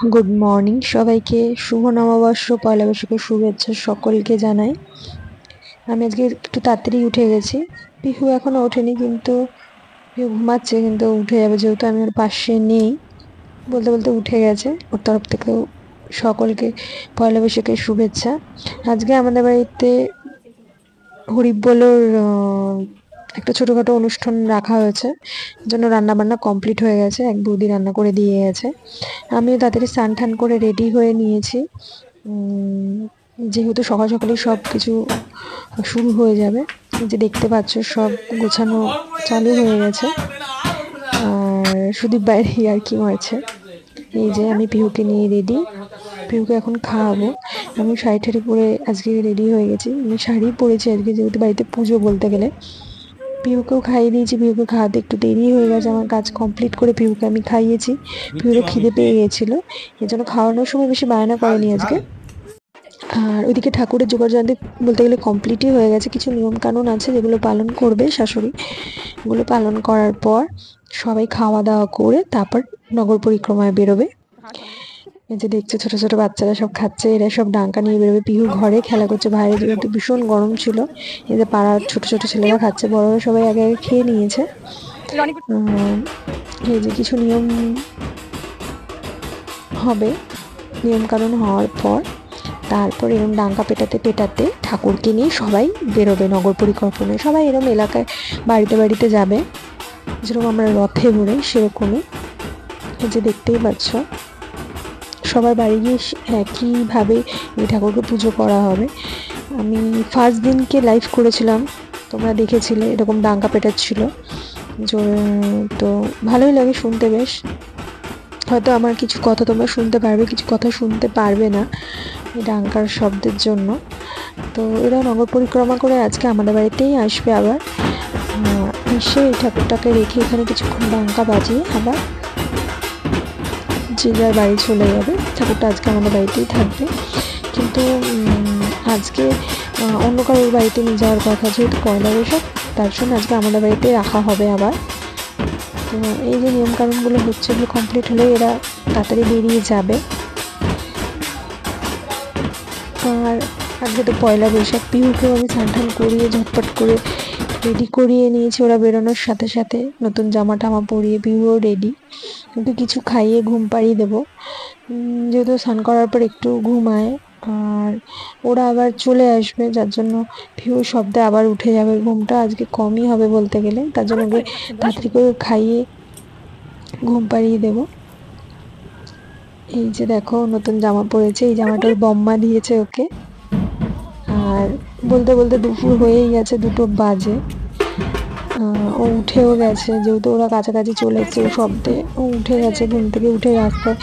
Good morning সবাইকে, শুভ নববর্ষ, পয়লা বৈশাখের শুভেচ্ছা সকলকে জানাই। আমি আজকে একটু তাড়াতাড়ি উঠে গেছি। পিহু এখনো ওঠেনি, কিন্তু পিহু ঘুমাচ্ছে, কিন্তু উঠে যাবে যেহেতু আমি ওর পাশে নেই। বলতে বলতে উঠে গেছে। ওর তরফ থেকেও সকলকে পয়লা বৈশাখের শুভেচ্ছা। আজকে আমাদের বাড়িতে হরিবোলের একটা ছোটখাটো অনুষ্ঠান রাখা হয়েছে, জন্য রান্না বান্না কমপ্লিট হয়ে গেছে, এক বৌদি রান্না করে দিয়ে গেছে। আমিও তাড়াতাড়ি স্নান টান করে রেডি হয়ে নিয়েছি। যেহেতু সকাল সকালই সব কিছু শুরু হয়ে যাবে। এই যে দেখতে পাচ্ছ, সব গোছানো চালু হয়ে গেছে। আর সুদীপ বাইরে আর কি মারছে। এই যে আমি পিহুকে নিয়ে রেডি, পিহুকে এখন খাওয়াবো। আমি শাড়ি ঠাড়ি পরে আজকে রেডি হয়ে গেছি। আমি শাড়ি পরেছি আজকে, যেহেতু বাড়িতে পুজো বলতে গেলে। পিহুকেও খাইয়ে দিয়েছি। পিহুকে খাওয়াতে একটু দেরি হয়ে গেছে, আমার কাজ কমপ্লিট করে পিহুকে আমি খাইয়েছি। পিহুরও খিদে পেয়ে গেছিলো, এই জন্য খাওয়ানোর সময় বেশি বায়না করেনি আজকে। আর ওইদিকে ঠাকুরের জোগাড়যন্ত্র বলতে গেলে কমপ্লিটই হয়ে গেছে। কিছু নিয়ম কানুন আছে যেগুলো পালন করবে শাশুড়ি, ওগুলো পালন করার পর সবাই খাওয়া দাওয়া করে তারপর নগর পরিক্রমায় বেরোবে। এই যে দেখছো, ছোট ছোট বাচ্চারা সব খাচ্ছে, এরা সব ডাঙ্কা নিয়ে বেরোবে। পিহু ঘরে খেলা করছে বাইরে, যেহেতু ভীষণ গরম ছিল। এই যে পাড়ার ছোট ছোট ছেলেরা খাচ্ছে, বড়রা সবাই আগে আগে খেয়ে নিয়েছে। এই যে কিছু নিয়ম হবে, নিয়ম কানুন হওয়ার পর তারপর এরম ডাঙ্কা পেটাতে পেটাতে ঠাকুরকে নিয়ে সবাই বেরোবে নগর পরিকল্পনায়। সবাই এরম এলাকায় বাড়িতে বাড়িতে যাবে, যেরকম আমরা রথে ঘুরে সেরকমই। এই যে দেখতেই পাচ্ছ, সবার বাড়ি গিয়ে একইভাবে এই ঠাকুরকে পুজো করা হবে। আমি ফার্স্ট দিনকে লাইভ করেছিলাম, তোমরা দেখেছিলে, এরকম ডাঙ্কা পেটাচ্ছিল। তো ভালোই লাগে শুনতে বেশ। হয়তো আমার কিছু কথা তোমরা শুনতে পারবে, কিছু কথা শুনতে পারবে না এই ডাঙ্কার শব্দের জন্য। তো এরা নগর পরিক্রমা করে আজকে আমাদের বাড়িতেই আসবে আবার। এসে এই ঠাকুরটাকে রেখে এখানে কিছুক্ষণ ডাঙ্কা বাজিয়ে আবার যে যার বাড়ি চলে যাবে। ঠাকুরটা আজকে আমাদের বাড়িতেই থাকবে, কিন্তু আজকে অন্য কারোর বাড়িতে নিয়ে যাওয়ার কথা, যেহেতু পয়লা বৈশাখ, তার জন্য আজকে আমাদের বাড়িতে রাখা হবে আবার। তো এই যে নিয়মকানুনগুলো হচ্ছে, এগুলো কমপ্লিট হলে এরা তাড়াতাড়ি বেরিয়ে যাবে। আর আজকে তো পয়লা বৈশাখ, পিহুকেও আমি স্নান টান করিয়ে ঝটপট করে রেডি করিয়ে নিয়েছি। ওরা বেরোনোর সাথে সাথে নতুন জামা টামা পরিয়ে পিহুও রেডি। কিন্তু কিছু খাইয়ে ঘুম পাড়িয়ে দেবো, যেহেতু স্নান করার পর একটু ঘুমায়। আর ওরা আবার চলে আসবে, যার জন্য পিহুর শব্দে আবার উঠে যাবে, ঘুমটা আজকে কমই হবে বলতে গেলে। তার জন্য ওকে তাড়াতাড়ি করে খাইয়ে ঘুম পাড়িয়ে দেবো। এই যে দেখো, নতুন জামা পরেছে, এই জামাটা ওর বম্মা দিয়েছে ওকে। আর বলতে বলতে দুপুর হয়েই গেছে, 2টো বাজে। ও উঠেও গেছে, যেহেতু ওরা কাছাকাছি চলে এসছে, ও শব্দে ও উঠে গেছে। ঘুম থেকে উঠে রাস্তায়,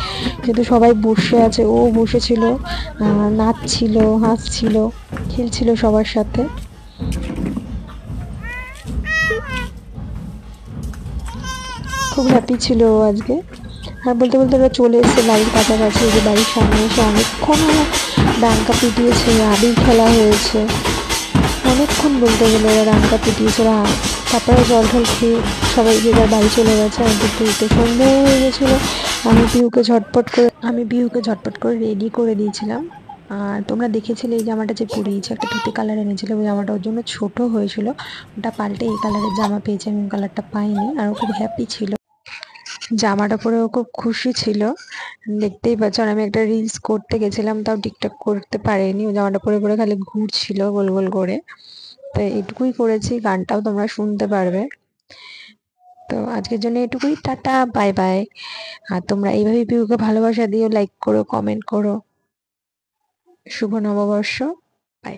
যেহেতু সবাই বসে আছে, ও বসেছিল, নাচছিল, হাসছিল, খেলছিল সবার সাথে। খুব হ্যাপি ছিল ও আজকে। আর বলতে বলতে ওরা চলে এসছে বাড়ির কাছাকাছি। যে বাড়ির সামনে এসে অনেকক্ষণ ওরা ডাঙ্কা পিটিয়েছে, আবির খেলা হয়েছে অনেকক্ষণ, বলতে গেলে ওরা ডাঙ্কা পিটিয়েছে। ওরা তারপরে জল ঢল খেয়ে সবাই যে যার বাড়ি চলে গেছে। আর দুপুরতে সন্ধ্যে হয়ে গেছিলো। আমি পিহুকে ঝটপট করে রেডি করে দিয়েছিলাম। আর তোমরা দেখেছিলে এই জামাটা যে পরিয়েছে, একটা ধুতি কালার এনেছিল, ওই জামাটা ওর জন্য ছোট হয়েছিল, ওটা পাল্টে এই কালারের জামা পেয়েছে। আমি কালারটা পাইনি, আর ও খুব হ্যাপি ছিল জামাটা পরে, ও খুব খুশি ছিল। দেখতেই পাচ্ছ। আর আমি একটা রিলস করতে গেছিলাম, তাও ঠিকঠাক করতে পারিনি, ও জামাটা পরে পরে খালি ঘুরছিল গোল গোল করে। তো এটুকুই করেছি, গানটাও তোমরা শুনতে পারবে। তো আজকের জন্য এটুকুই, টাটা, বাই বাই। আর তোমরা এইভাবে পিউকে ভালোবাসা দিও, লাইক করো, কমেন্ট করো। শুভ নববর্ষ। বাই।